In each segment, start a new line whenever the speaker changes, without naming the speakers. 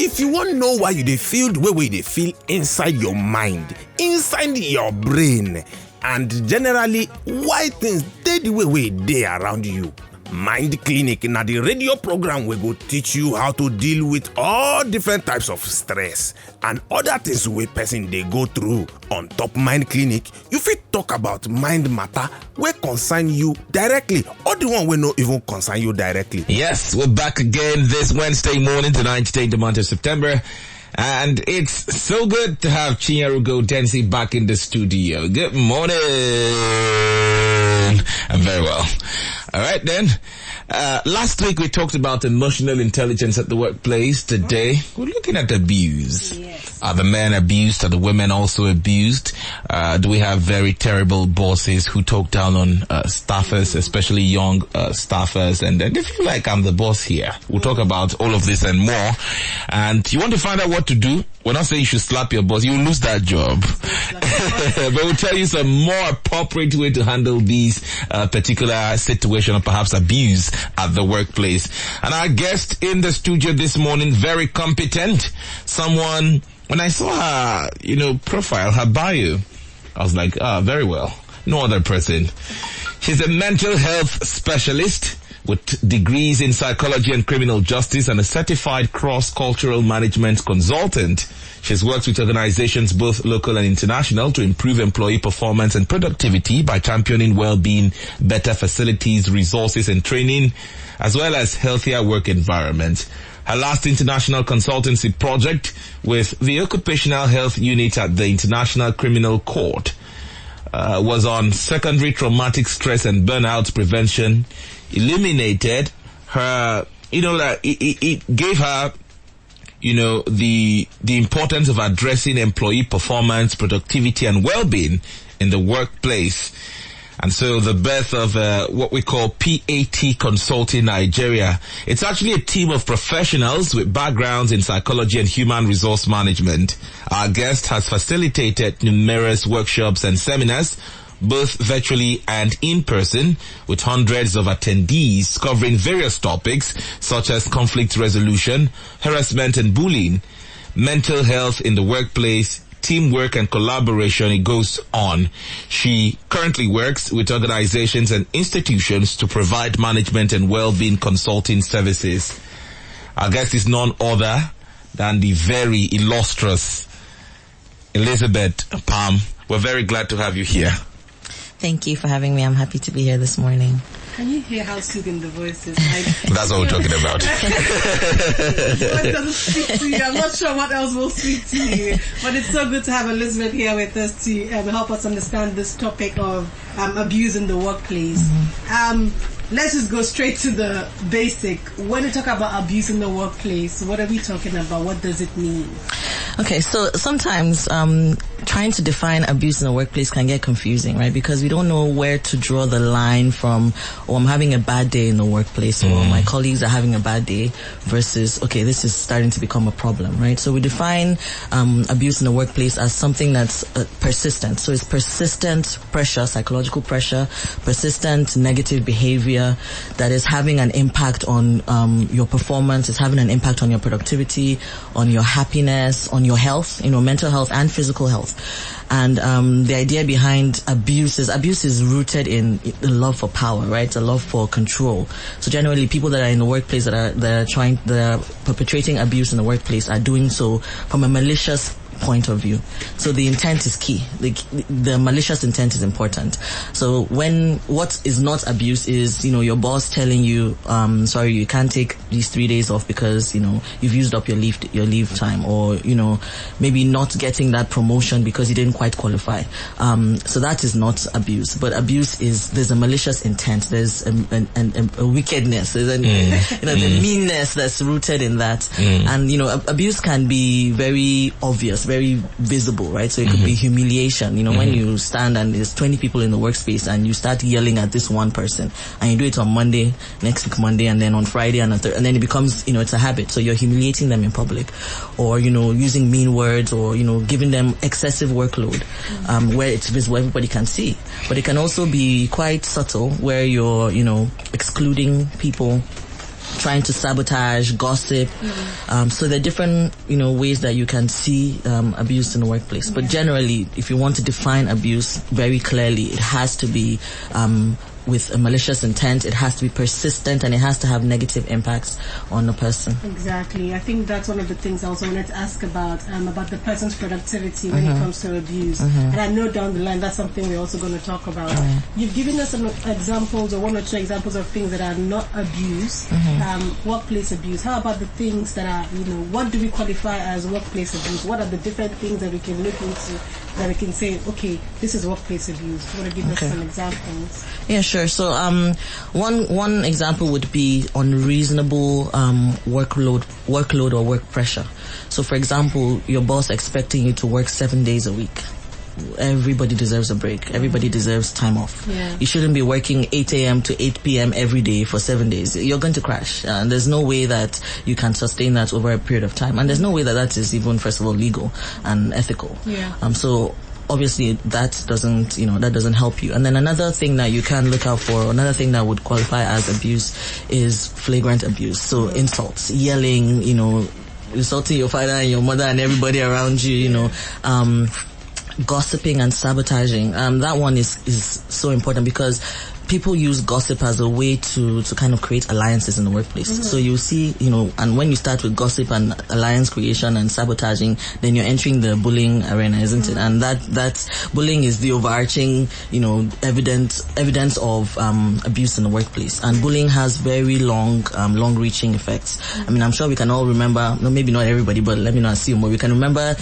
If you want to know why you dey feel the way they feel inside your mind, inside your brain, and generally why things dey the way they around you, Mind Clinic na the radio program we go teach you how to deal with all different types of stress and other things wey person dey go through. On top Mind Clinic, you fit talk about mind matter wey concern you directly or the one wey no even concern you directly.
Yes, we're back again this Wednesday morning, the 19th the month of September. And it's so good to have Chinyarugo Densi back in the studio. Good morning. I'm very well. All right then. Last week we talked about emotional intelligence at the workplace. Today we're looking at abuse.
Yes.
Are the men abused? Are the women also abused? Do we have very terrible bosses who talk down on staffers, especially young staffers, and they feel like I'm the boss here? We'll talk about all of this and more. And you want to find out what to do? We're not saying you should slap your boss. You'll lose that job. But we'll tell you some more appropriate way to handle these particular situation or perhaps abuse at the workplace. And our guest in the studio this morning, very competent. Someone, when I saw her, profile, her bio, I was like, very well. No other person. She's a mental health specialist with degrees in psychology and criminal justice and a certified cross-cultural management consultant. She's worked with organizations, both local and international, to improve employee performance and productivity by championing well-being, better facilities, resources, and training, as well as healthier work environments. Her last international consultancy project with the Occupational Health Unit at the International Criminal Court was on secondary traumatic stress and burnout prevention. Illuminated her, it gave her, the importance of addressing employee performance, productivity, and well-being in the workplace. And so the birth of what we call PAT Consulting Nigeria. It's actually a team of professionals with backgrounds in psychology and human resource management. Our guest has facilitated numerous workshops and seminars, both virtually and in person, with hundreds of attendees covering various topics such as conflict resolution, harassment and bullying, mental health in the workplace, teamwork and collaboration. It goes on. She currently works with organizations and institutions to provide management and well-being consulting services. Our guest is none other than the very illustrious Elizabeth Palm. We're very glad to have you here.
Thank you for having me. I'm happy to be here this morning.
Can you hear how soothing the voice is?
That's what we're talking about.
The voice doesn't speak to you. I'm not sure what else will speak to you. But it's so good to have Elizabeth here with us to help us understand this topic of abuse in the workplace. Mm-hmm. Let's just go straight to the basic. When we talk about abuse in the workplace, what are we talking about? What does it mean?
Okay, so sometimes trying to define abuse in the workplace can get confusing, right? Because we don't know where to draw the line from, I'm having a bad day in the workplace, or my colleagues are having a bad day, versus, okay, this is starting to become a problem, right? So we define abuse in the workplace as something that's persistent. So it's persistent pressure, psychological pressure, persistent negative behavior that is having an impact on your performance, it's having an impact on your productivity, on your happiness, on your health, mental health and physical health. And the idea behind abuse is rooted in the love for power, right? The love for control. So generally, people that are in the workplace that are perpetrating abuse in the workplace are doing so from a malicious point of view. So the intent is key. The malicious intent is important. So what is not abuse is, your boss telling you, sorry, you can't take these 3 days off because, you've used up your leave time, or, maybe not getting that promotion because you didn't quite qualify. So that is not abuse. But abuse is, there's a malicious intent. There's a wickedness. There's the meanness that's rooted in that. And, abuse can be very obvious, very visible, right? So it could be humiliation, when you stand and there's 20 people in the workspace and you start yelling at this one person, and you do it on Monday, next week Monday, and then on Friday and and then it becomes, it's a habit. So you're humiliating them in public, or, using mean words, or, giving them excessive workload, where it's visible, everybody can see. But it can also be quite subtle, where you're, excluding people trying to sabotage, gossip. So there are different, ways that you can see abuse in the workplace. But generally, if you want to define abuse very clearly, it has to be with a malicious intent, it has to be persistent, and it has to have negative impacts on the person.
Exactly. I think that's one of the things I also wanted to ask about the person's productivity when it comes to abuse. And I know down the line that's something we're also going to talk about. You've given us some examples, or one or two examples of things that are not abuse, workplace abuse. How about the things that are, what do we qualify as workplace abuse? What are the different things that we can look into that we can say, okay, this is workplace abuse? You want to give us some examples?
Yeah, sure. So one example would be unreasonable workload or work pressure. So for example, your boss expecting you to work 7 days a week. Everybody deserves a break. Everybody deserves time off.
Yeah.
You shouldn't be working 8 a.m. to 8 p.m. every day for 7 days. You're going to crash. And there's no way that you can sustain that over a period of time. And there's no way that is even, first of all, legal and ethical.
Yeah.
So obviously that doesn't help you. And then another thing that you can look out for, another thing that would qualify as abuse, is flagrant abuse. So insults, yelling, insulting your father and your mother and everybody around you, gossiping and sabotaging. That one is so important because people use gossip as a way to kind of create alliances in the workplace. So you see, and when you start with gossip and alliance creation and sabotaging, then you're entering the bullying arena, isn't it? And that bullying is the overarching, evidence of abuse in the workplace. And bullying has very long-reaching effects. I mean, I'm sure we can all remember, maybe not everybody, but let me not assume, but we can remember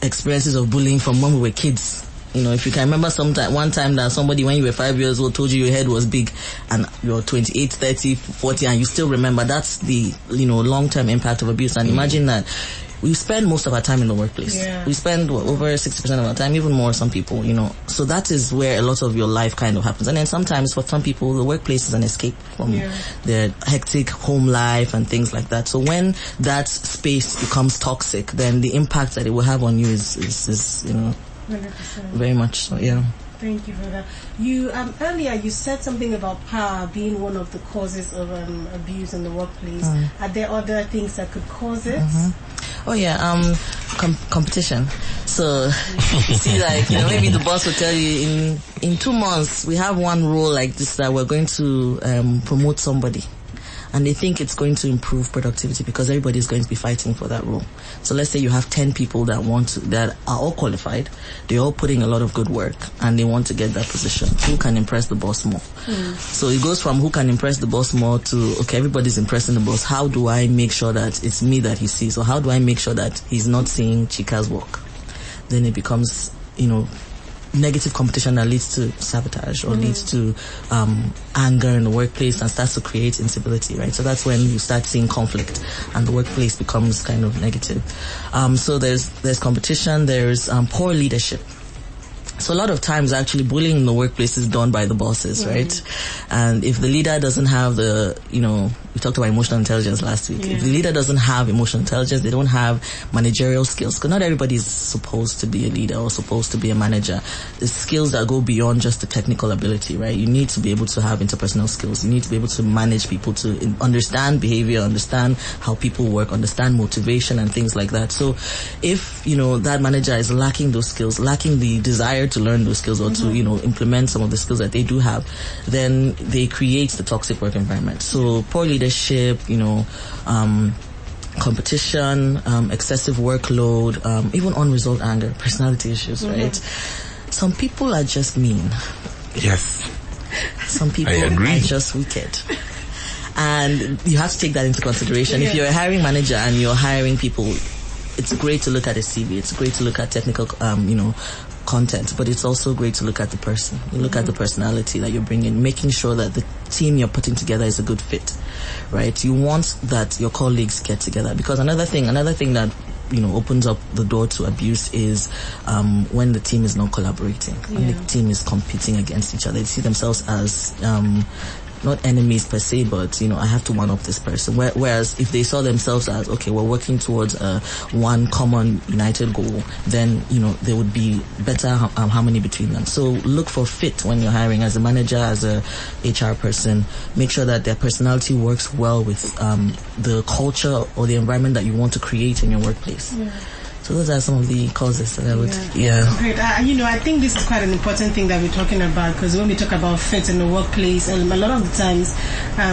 experiences of bullying from when we were kids. If you can remember one time that somebody, when you were 5 years old, told you your head was big, and you're 28, 30, 40, and you still remember, that's the, long-term impact of abuse. And imagine that we spend most of our time in the workplace. Yeah. We spend over 60% of our time, even more, some people, So that is where a lot of your life kind of happens. And then sometimes for some people, the workplace is an escape from their hectic home life and things like that. So when that space becomes toxic, then the impact that it will have on you is 100%. Very much so, yeah.
Thank you for that. You earlier you said something about power being one of the causes of abuse in the workplace. Are there other things that could cause it?
Oh yeah, competition. So see, maybe the boss will tell you in 2 months we have one role like this that we're going to promote somebody. And they think it's going to improve productivity because everybody is going to be fighting for that role. So let's say you have 10 people that are all qualified. They're all putting a lot of good work and they want to get that position. Who can impress the boss more? So it goes from who can impress the boss more to, okay, everybody's impressing the boss. How do I make sure that it's me that he sees? Or how do I make sure that he's not seeing Chika's work? Then it becomes, negative competition that leads to sabotage or leads to anger in the workplace and starts to create instability, right? So that's when you start seeing conflict and the workplace becomes kind of negative. So there's competition, there's poor leadership. So a lot of times actually bullying in the workplace is done by the bosses, right? And if the leader doesn't have we talked about emotional intelligence last week. If the leader doesn't have emotional intelligence, they don't have managerial skills. Because not everybody is supposed to be a leader or supposed to be a manager. There's skills that go beyond just the technical ability, right? You need to be able to have interpersonal skills. You need to be able to manage people, to understand behavior, understand how people work, understand motivation and things like that. So if, that manager is lacking those skills, lacking the desire to learn those skills or to, implement some of the skills that they do have, then they create the toxic work environment. So poor leadership, competition, excessive workload, even unresolved anger, personality issues, right? Some people are just mean.
Yes.
Some people are just wicked. And you have to take that into consideration. If you're a hiring manager and you're hiring people, it's great to look at a CV. It's great to look at technical, content, but it's also great to look at the person. You look at the personality that you're bringing, making sure that the team you're putting together is a good fit, right? You want that your colleagues get together, because another thing that opens up the door to abuse is when the team is not collaborating, when the team is competing against each other. They see themselves as not enemies per se, but I have to one up this person. Whereas if they saw themselves as, okay, we're working towards one common united goal, then there would be better harmony between them. So look for fit when you're hiring as a manager, as a HR person. Make sure that their personality works well with the culture or the environment that you want to create in your workplace. Yeah. So those are some of the causes that I would,
Great. I think this is quite an important thing that we're talking about, because when we talk about fit in the workplace, a lot of the times,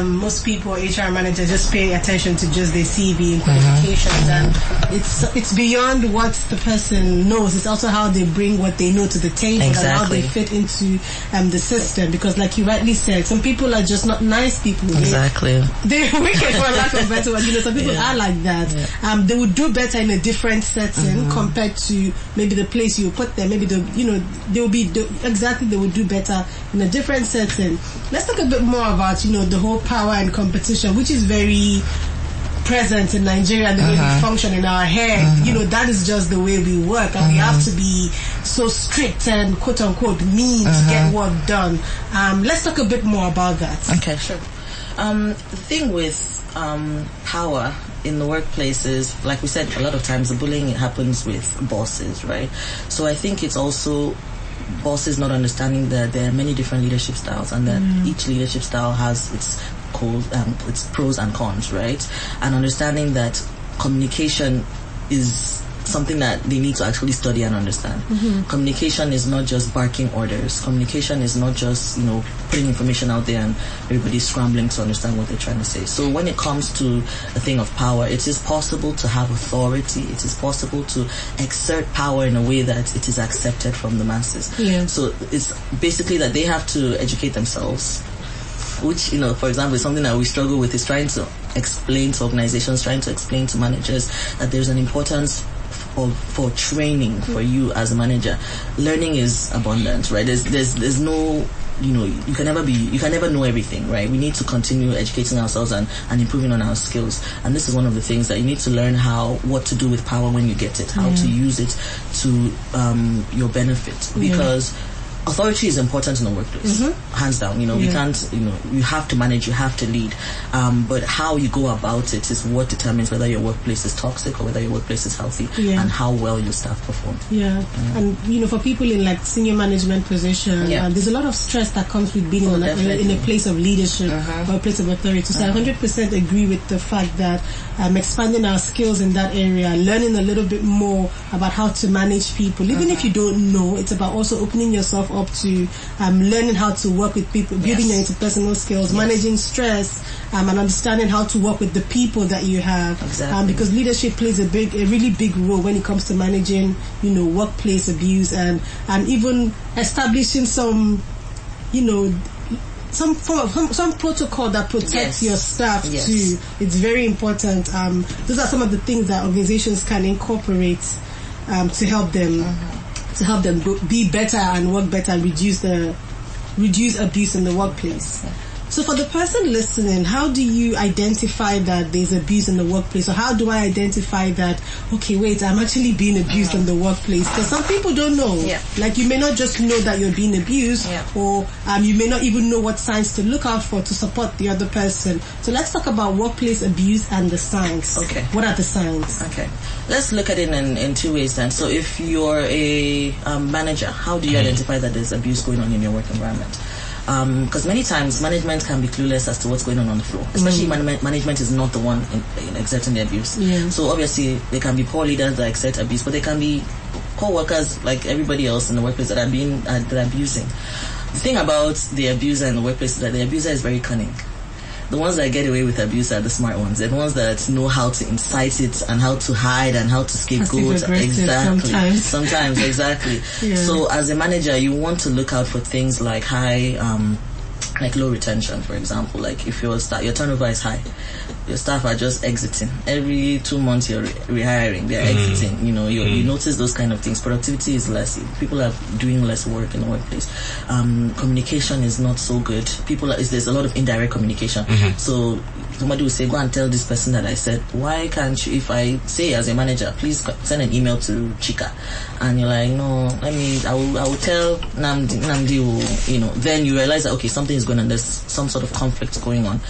most people, HR managers, just pay attention to just their CV and qualifications, and it's beyond what the person knows. It's also how they bring what they know to the table and how they fit into the system. Because, like you rightly said, some people are just not nice people.
Exactly.
They're wicked, for lack of a better word. Some people are like that. Yeah. They would do better in a different setting. Compared to maybe the place you put them, maybe they will do better in a different setting. Let's talk a bit more about the whole power and competition, which is very present in Nigeria, the way we function in our head. That is just the way we work, and we have to be so strict and quote unquote mean to get work done. Let's talk a bit more about that.
Okay, sure. The thing with power in the workplace is, like we said, a lot of times the bullying happens with bosses, right? So I think it's also bosses not understanding that there are many different leadership styles, and that each leadership style has its pros and cons, right? And understanding that communication is something that they need to actually study and understand. Communication is not just barking orders. Communication is not just, putting information out there and everybody's scrambling to understand what they're trying to say. So when it comes to a thing of power, it is possible to have authority. It is possible to exert power in a way that it is accepted from the masses. Yeah. So it's basically that they have to educate themselves, which, for example, is something that we struggle with, is trying to explain to organizations, trying to explain to managers that there's an importance for training for you as a manager. Learning is abundant, right? There's no, you can never know everything, right? We need to continue educating ourselves and improving on our skills. And this is one of the things that you need to learn what to do with power when you get it, how to use it to your benefit, because authority is important in the workplace, hands down. We can't, you have to manage, you have to lead. But how you go about it is what determines whether your workplace is toxic or whether your workplace is healthy, and how well your staff perform.
And, for people in like senior management position, there's a lot of stress that comes with being in a place of leadership or a place of authority. So I 100% agree with the fact that expanding our skills in that area, learning a little bit more about how to manage people, even if you don't know, it's about also opening yourself up to learning how to work with people, building your interpersonal skills, managing stress, and understanding how to work with the people that you have. Because leadership plays a really big role when it comes to managing, workplace abuse and even establishing some protocol that protects your staff too. It's very important. Those are some of the things that organizations can incorporate to help them be better and work better and reduce abuse in the workplace. So for the person listening, how do you identify that there's abuse in the workplace? Or how do I identify that, okay, wait, I'm actually being abused in the workplace? Because some people don't know. Like, you may not just know that you're being abused, or you may not even know what signs to look out for to support the other person. So let's talk about workplace abuse and the signs. Okay. What are the signs?
Okay. Let's look at it in two ways then. So if you're a manager, how do you identify that there's abuse going on in your work environment? Because many times management can be clueless as to what's going on the floor, especially management is not the one exerting the abuse. So obviously there can be poor leaders that exert abuse, but there can be co-workers like everybody else in the workplace that are abusing. The thing about the abuser in the workplace is that the abuser is very cunning. The ones that get away with abuse are the smart ones. They're the ones that know how to incite it and how to hide and how to scapegoat. Exactly. Sometimes, exactly. So as a manager, you want to look out for things like low retention, for example. Like if your turnover is high, your staff are just exiting. Every 2 months you're rehiring, they're exiting. You know, you notice those kind of things. Productivity is less. People are doing less work in the workplace. Communication is not so good. There's a lot of indirect communication. So somebody will say, go and tell this person that I said, why can't you, if I say as a manager, please send an email to Chika, and you're like, no, I will tell Namdi, you know, then you realize that, okay, something is going on, there's some sort of conflict going on.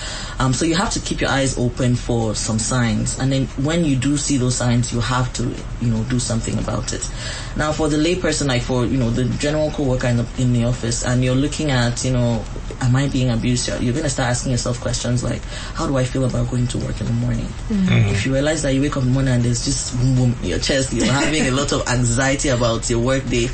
So you have to keep your eyes open for some signs, and then when you do see those signs, you have to, you know, do something about it. Now, for the layperson, like for, you know, the general co-worker in the office, and you're looking at, you know, am I being abused? You're going to start asking yourself questions like, how do I feel about going to work in the morning? If you realize that you wake up in the morning and there's just boom boom in your chest, you're having a lot of anxiety about your work day,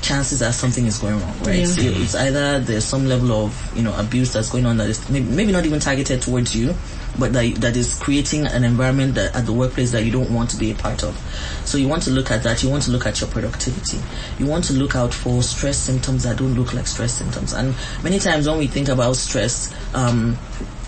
chances are something is going wrong, right? So it's either there's some level of, you know, abuse that's going on that is maybe not even targeted towards you, but that is creating an environment that at the workplace that you don't want to be a part of. So you want to look at that. You want to look at your productivity. You want to look out for stress symptoms that don't look like stress symptoms. And many times when we think about stress,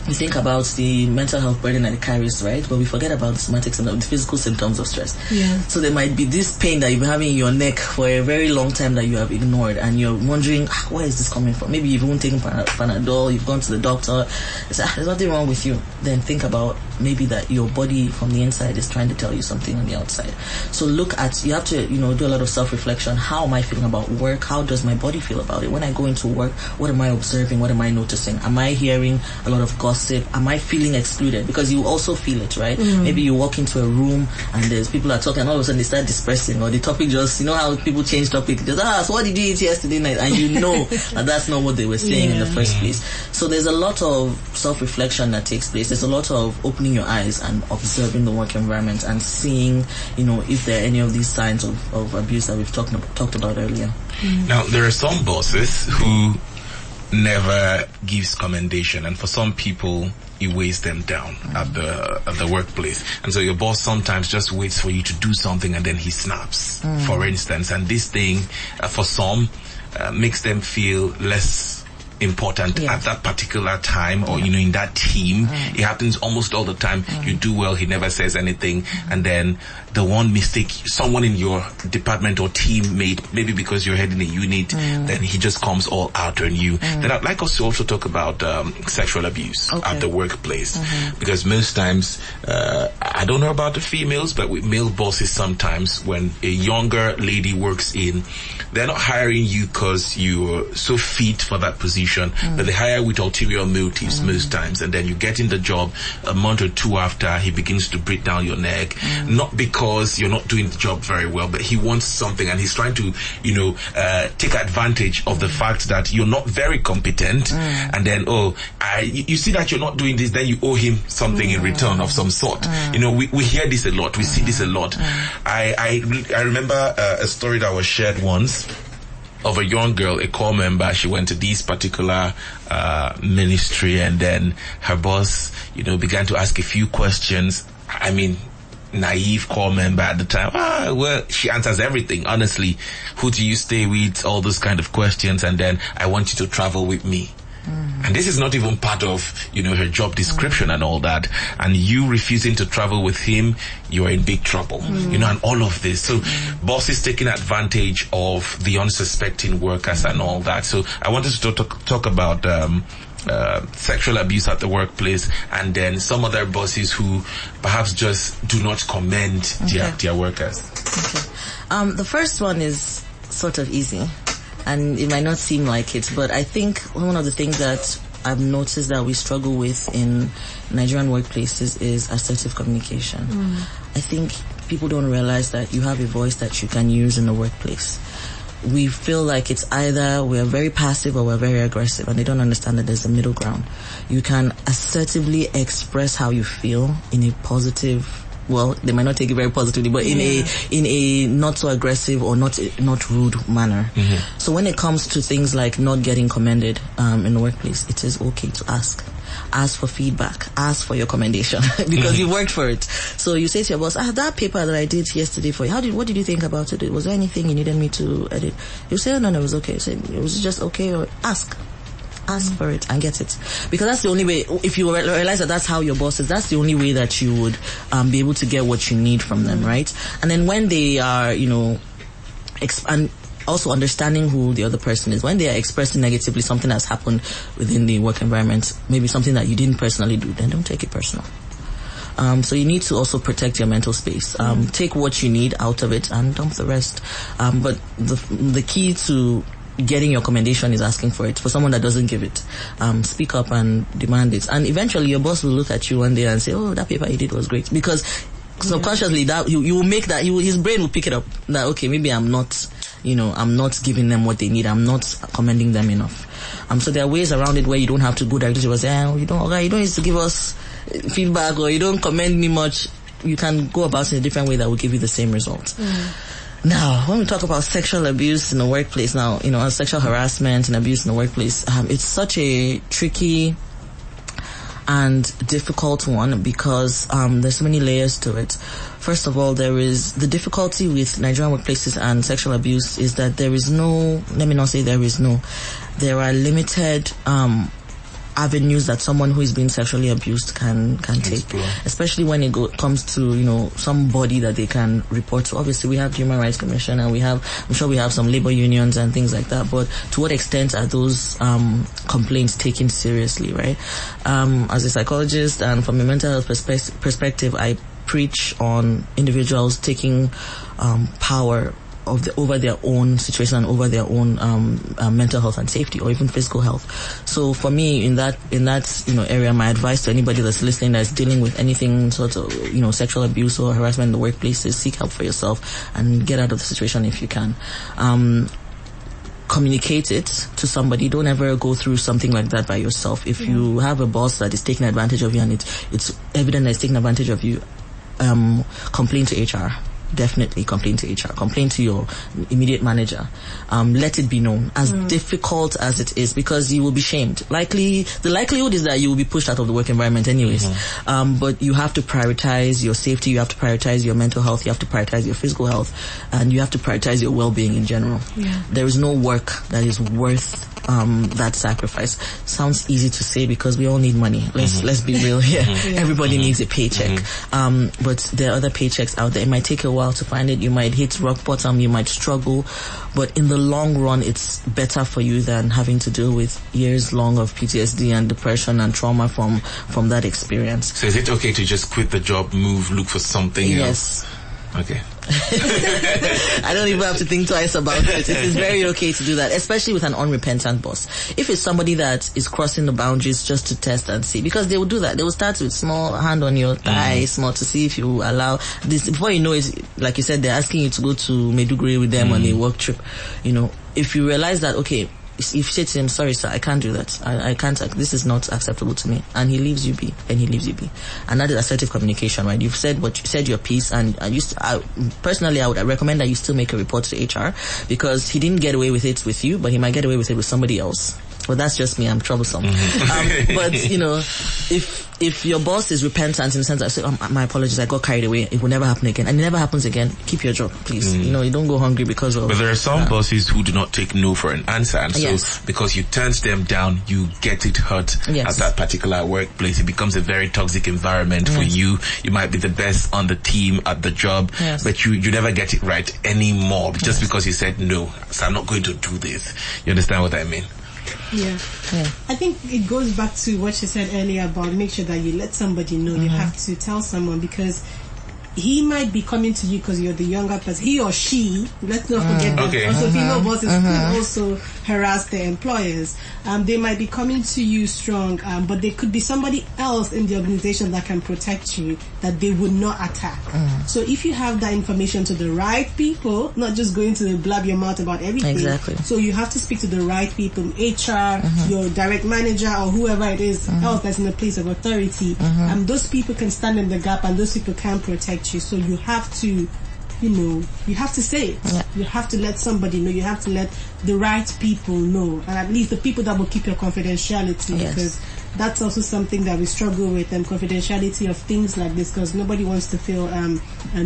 we think about the mental health burden that it carries, right? But we forget about the somatic symptoms, the physical symptoms of stress. Yeah. So there might be this pain that you've been having in your neck for a very long time that you have ignored, and you're wondering, where is this coming from? Maybe you've even taken Panadol, you've gone to the doctor, there's nothing wrong with you. Then think about maybe that your body from the inside is trying to tell you something on the outside. So you have to, you know, do a lot of self-reflection. How am I feeling about work? How does my body feel about it? When I go into work, what am I observing? What am I noticing? Am I hearing a lot of gossip? Am I feeling excluded? Because you also feel it, right? Maybe you walk into a room and there's people are talking and all of a sudden they start dispersing, or the topic just, you know how people change topic, just, so what did you eat yesterday night? And you know that that's not what they were saying in the first place. So there's a lot of self-reflection that takes place. There's a lot of opening your eyes and observing the work environment and seeing, you know, if there are any of these signs of abuse that we've talked about earlier.
Now, there are some bosses who never gives commendation, and for some people it weighs them down at the workplace. And so your boss sometimes just waits for you to do something and then he snaps, for instance, and this thing for some makes them feel less important at that particular time, or you know, in that team. It happens almost all the time. You do well, he never says anything, and then the one mistake someone in your department or team made, maybe because you're heading a unit, then he just comes all out on you. Then I'd like us to also talk about sexual abuse at the workplace, because most times I don't know about the females, but with male bosses, sometimes when a younger lady works in, they're not hiring you because you're so fit for that position, but they hire with ulterior motives most times, and then you get in the job a month or two after, he begins to break down your neck, not because you're not doing the job very well, but he wants something and he's trying to, you know, take advantage of the fact that you're not very competent, and then you see that you're not doing this, then you owe him something in return of some sort. You know, we hear this a lot, we see this a lot. I remember a story that was shared once of a young girl, a core member. She went to this particular ministry, and then her boss, you know, began to ask a few questions. I mean, naive core member at the time. Well, she answers everything, honestly. Who do you stay with? All those kind of questions. And then, I want you to travel with me. And this is not even part of, you know, her job description and all that. And you refusing to travel with him, you're in big trouble. You know, and all of this. So bosses taking advantage of the unsuspecting workers and all that. So I wanted to talk about sexual abuse at the workplace, and then some other bosses who perhaps just do not commend their workers.
The first one is sort of easy, and it might not seem like it, but I think one of the things that I've noticed that we struggle with in Nigerian workplaces is assertive communication. I think people don't realize that you have a voice that you can use in the workplace. We feel like it's either we're very passive or we're very aggressive, and they don't understand that there's a middle ground. You can assertively express how you feel in a positive, well, they might not take it very positively, but in a not so aggressive or not rude manner. So when it comes to things like not getting commended in the workplace, it is okay to ask for feedback, ask for your commendation because you worked for it. So you say to your boss, that paper that I did yesterday for you, what did you think about it? Was there anything you needed me to edit? You say, no, it was okay. You say, it was just okay, or ask. Ask for it and get it, because that's the only way. If you realize that that's how your boss is, that's the only way that you would be able to get what you need from them, right? And then when they are, and also understanding who the other person is, when they are expressing negatively something that's happened within the work environment, maybe something that you didn't personally do, then don't take it personal. So you need to also protect your mental space. Take what you need out of it and dump the rest. But the key to getting your commendation is asking for it. For someone that doesn't give it, speak up and demand it. And eventually your boss will look at you one day and say, oh, that paper you did was great. Because subconsciously that you will make that, his brain will pick it up. That, okay, maybe I'm not giving them what they need. I'm not commending them enough. So there are ways around it where you don't have to go directly to us, you don't need to give us feedback, or you don't commend me much. You can go about it in a different way that will give you the same result. Now, when we talk about sexual abuse in the workplace, sexual harassment and abuse in the workplace, it's such a tricky and difficult one because there's so many layers to it. First of all, there is the difficulty with Nigerian workplaces and sexual abuse is that there are limited avenues that someone who is being sexually abused can take, especially when it comes to somebody that they can report to. Obviously, we have the Human Rights Commission, and I'm sure we have some labor unions and things like that. But to what extent are those complaints taken seriously, right? As a psychologist and from a mental health perspective, I preach on individuals taking power over their own situation and over their own mental health and safety, or even physical health. So for me, in that area, my advice to anybody that's listening that's dealing with anything sort of sexual abuse or harassment in the workplace is seek help for yourself and get out of the situation if you can. Communicate it to somebody. Don't ever go through something like that by yourself. If you have a boss that is taking advantage of you and it's evident that it's taking advantage of you, complain to HR. Definitely complain to HR, complain to your immediate manager. Let it be known, as difficult as it is, because you will be shamed. The likelihood is that you will be pushed out of the work environment anyways. But you have to prioritize your safety, you have to prioritize your mental health, you have to prioritize your physical health, and you have to prioritize your well-being in general. There is no work that is worth that sacrifice. Sounds easy to say because we all need money. Let's be real here. Everybody needs a paycheck. But there are other paychecks out there. It might take a while to find it. You might hit rock bottom. You might struggle. But in the long run, it's better for you than having to deal with years long of PTSD and depression and trauma from that experience.
So is it okay to just quit the job, look for something else? Okay.
I don't even have to think twice about it. It is very okay to do that, especially with an unrepentant boss. If it's somebody that is crossing the boundaries just to test and see, because they will do that. They will start with small hand on your thigh, small, to see if you allow this. Before you know it, like you said, they're asking you to go to Maiduguri with them on a work trip. If you realize that, okay, if you say to him, sorry sir, I can't do that, I can't, this is not acceptable to me, and he leaves you be, and that is assertive communication, right? You've said your piece, and personally I would recommend that you still make a report to HR, because he didn't get away with it with you, but he might get away with it with somebody else. Well, that's just me. I'm troublesome. But if your boss is repentant in the sense that say, my apologies, I got carried away, it will never happen again, and it never happens again, keep your job, please. You don't go hungry because of. But
there are some bosses who do not take no for an answer, and so because you turned them down, you get it hurt at that particular workplace. It becomes a very toxic environment for you. You might be the best on the team at the job, but you never get it right anymore just because you said no. So I'm not going to do this. You understand what I mean?
Yeah. I think it goes back to what she said earlier about make sure that you let somebody know. You have to tell someone, because he might be coming to you because you're the younger person. He or she, let's not forget that also female bosses could also harass their employers. They might be coming to you strong, but there could be somebody else in the organization that can protect you, that they would not attack. So if you have that information to the right people, not just going to blab your mouth about everything.
Exactly.
So you have to speak to the right people, HR, your direct manager, or whoever it is else that's in a place of authority. Those people can stand in the gap, and those people can protect you. So you have to, you have to say it. You have to let somebody know. You have to let the right people know, and at least the people that will keep your confidentiality, because that's also something that we struggle with, confidentiality of things like this, because nobody wants to feel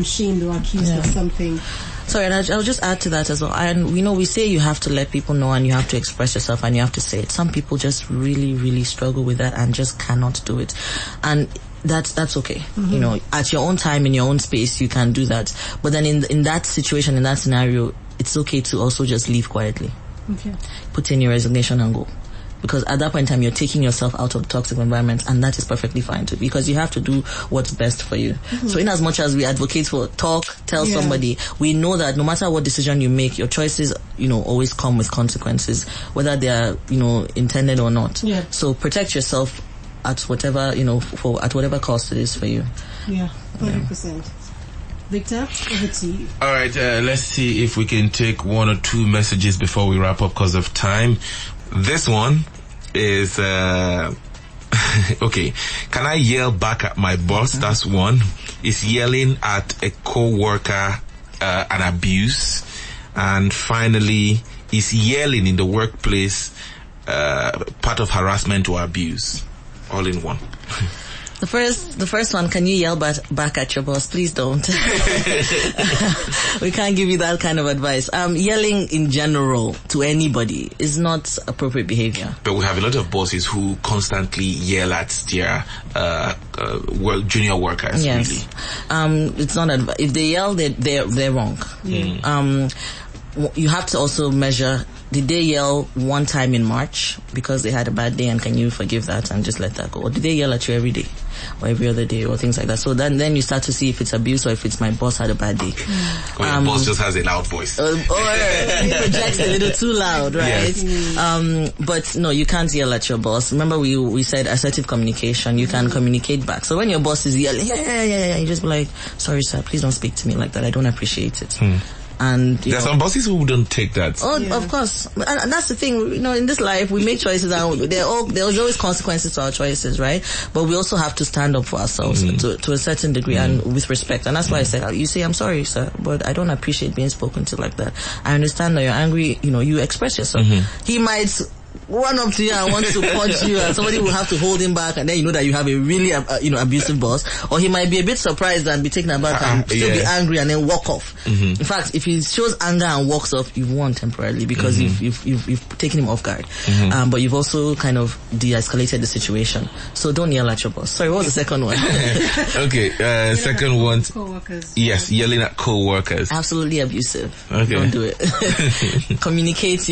shamed or accused of something.
Sorry, and I'll just add to that as well. And we say you have to let people know and you have to express yourself and you have to say it. Some people just really, really struggle with that and just cannot do it. And that's okay. At your own time, in your own space, you can do that. But then in that situation, in that scenario, it's okay to also just leave quietly.
Okay.
Put in your resignation and go. Because at that point in time, you're taking yourself out of the toxic environment, and that is perfectly fine too, because you have to do what's best for you. So in as much as we advocate for tell somebody, we know that no matter what decision you make, your choices, always come with consequences, whether they are, intended or not.
Yeah.
So protect yourself at whatever, at whatever cost it is for you.
Yeah, 100%. Victor, over to you.
All right, let's see if we can take one or two messages before we wrap up because of time. This one is, okay. Can I yell back at my boss? That's one. Is yelling at a co-worker an abuse? And finally, is yelling in the workplace part of harassment or abuse? All in one.
The first one, can you yell back at your boss? Please don't. We can't give you that kind of advice. Yelling in general to anybody is not appropriate behavior.
But we have a lot of bosses who constantly yell at their junior workers.
Yes.
Really.
It's not if they yell, they're wrong. You have to also measure. Did they yell one time in March because they had a bad day, and can you forgive that and just let that go? Or did they yell at you every day or every other day or things like that? So then you start to see if it's abuse or if it's my boss had a bad day.
Or your boss just has a loud voice.
Or he projects a little too loud, right? Yes. But no, you can't yell at your boss. Remember we said assertive communication. You can communicate back. So when your boss is yelling, you just be like, sorry sir, please don't speak to me like that. I don't appreciate it. And
there are some bosses who don't take that.
Of course, and that's the thing. In this life, we make choices, and there's always consequences to our choices, right? But we also have to stand up for ourselves to a certain degree and with respect. And that's why I said, you say, I'm sorry, sir, but I don't appreciate being spoken to like that. I understand that you're angry. You express yourself. He might run up to you and wants to punch you, and somebody will have to hold him back, and then you know that you have a really abusive boss. Or he might be a bit surprised and be taken aback and still be angry and then walk off. In fact, if he shows anger and walks off, you've won temporarily because you've taken him off guard. But you've also kind of de-escalated the situation. So don't yell at your boss. Sorry, what was the second one?
Okay, second one.
Co-workers.
Yes, yelling at co-workers.
Absolutely abusive.
Okay.
Don't do it. Communicate,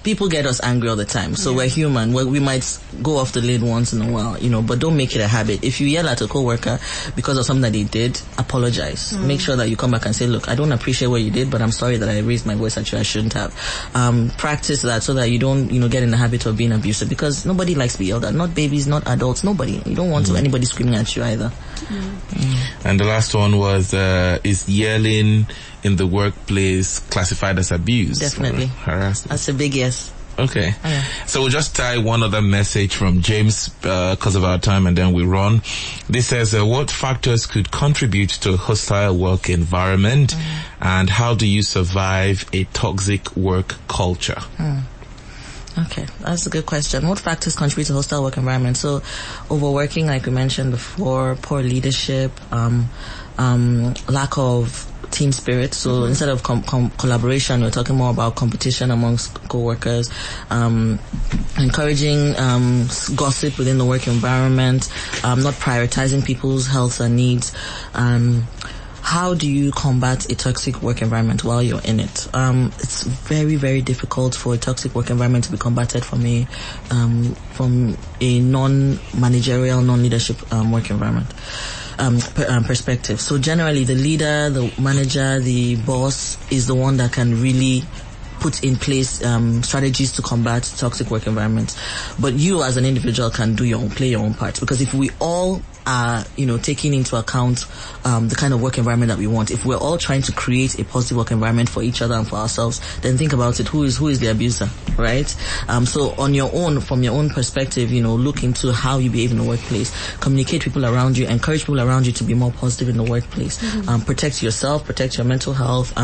people get us angry all the time, so we're human. We might go off the lid once in a while, but don't make it a habit. If you yell at a coworker because of something that they did, apologize. Make sure that you come back and say, look, I don't appreciate what you did, but I'm sorry that I raised my voice at you. I shouldn't have. Practice that so that you don't, get in the habit of being abusive, because nobody likes to be yelled at. Not babies, not adults, nobody. You don't want anybody screaming at you either.
And the last one was, is yelling in the workplace classified as abuse?
Definitely.
Harassment.
That's a big yes.
Okay. So we'll just tie one other message from James because of our time, and then we run. This says, what factors could contribute to a hostile work environment, and how do you survive a toxic work culture?
Okay, that's a good question. What factors contribute to hostile work environment? So, overworking, like we mentioned before, poor leadership, lack of team spirit. So instead of collaboration, we're talking more about competition amongst co-workers, encouraging gossip within the work environment, not prioritizing people's health and needs. How do you combat a toxic work environment while you're in it? It's very, very difficult for a toxic work environment to be combated from a non-managerial, non-leadership work environment perspective. So generally, the leader, the manager, the boss is the one that can really put in place strategies to combat toxic work environments. But you as an individual can play your own part, because if we all are, taking into account the kind of work environment that we want, if we're all trying to create a positive work environment for each other and for ourselves, then think about it, who is the abuser, right? So on your own, from your own perspective, look into how you behave in the workplace, communicate people around you, encourage people around you to be more positive in the workplace, protect yourself, protect your mental health,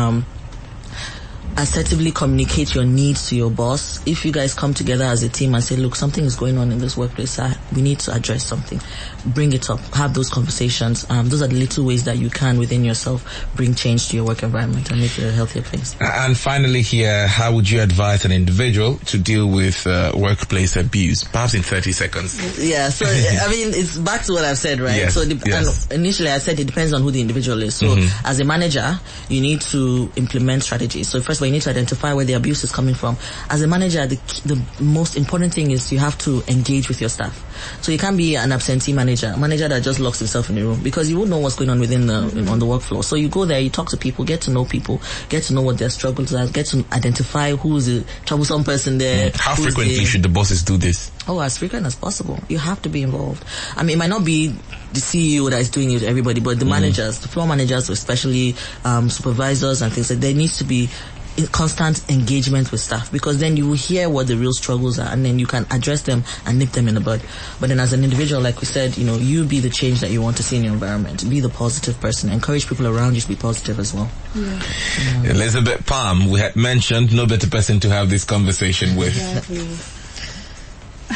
assertively communicate your needs to your boss. If you guys come together as a team and say, look, something is going on in this workplace, we need to address something, bring it up, have those conversations. Those are the little ways that you can within yourself bring change to your work environment and make it a healthier place.
And finally here, how would you advise an individual to deal with workplace abuse? Perhaps in 30 seconds.
Yeah, so I mean, it's back to what I've said, right?
Yes,
So
yes.
And initially I said it depends on who the individual is. So as a manager, you need to implement strategies. So first of all, you need to identify where the abuse is coming from. As a manager, the most important thing is you have to engage with your staff. So you can't be an absentee manager, a manager that just locks himself in the room, because you won't know what's going on within on the work floor. So you go there, you talk to people, get to know what their struggles are, get to identify who's the troublesome person there.
How frequently should the bosses do this?
Oh, as frequent as possible. You have to be involved. I mean, it might not be the CEO that is doing it with everybody, but the managers, the floor managers, especially supervisors and things, that there needs to be in constant engagement with staff, because then you will hear what the real struggles are and then you can address them and nip them in the bud. But then as an individual, like we said, you be the change that you want to see in your environment. Be the positive person. Encourage people around you to be positive as well. Yeah.
Elizabeth Palm, we had mentioned no better person to have this conversation with.
Exactly.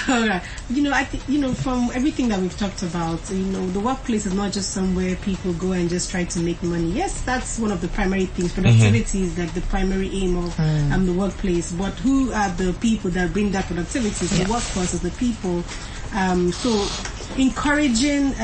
All right. I think, from everything that we've talked about, the workplace is not just somewhere people go and just try to make money. Yes, that's one of the primary things. Productivity is like the primary aim of the workplace. But who are the people that bring that productivity? The workforce is the people. So encouraging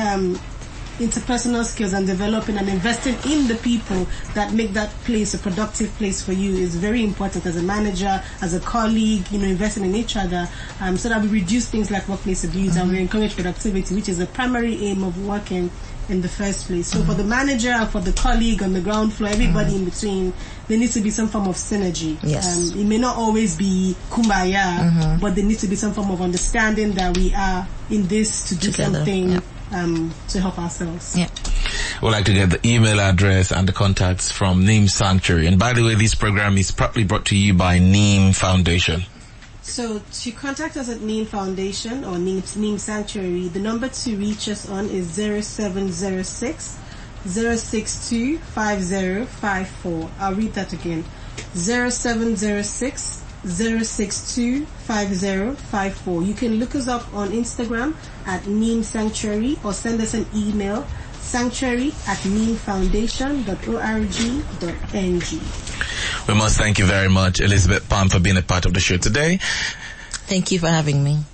interpersonal skills and developing and investing in the people that make that place a productive place for you is very important as a manager, as a colleague, investing in each other, so that we reduce things like workplace abuse and we encourage productivity, which is the primary aim of working in the first place. So for the manager, for the colleague on the ground floor, everybody in between, there needs to be some form of synergy.
Yes.
It may not always be kumbaya, but there needs to be some form of understanding that we are in this to do
Together,
something to help ourselves.
Yeah.
We'd like to get the email address and the contacts from Neem Sanctuary. And by the way, this program is proudly brought to you by Neem Foundation.
So to contact us at Neem Foundation or Neem Sanctuary, the number to reach us on is 0706 062 5054. I'll read that again. 0706 062 5054. You can look us up on Instagram at Neem Sanctuary or send us an email, sanctuary@neemfoundation.org.ng.
We must thank you very much, Elizabeth Palm, for being a part of the show today.
Thank you for having me.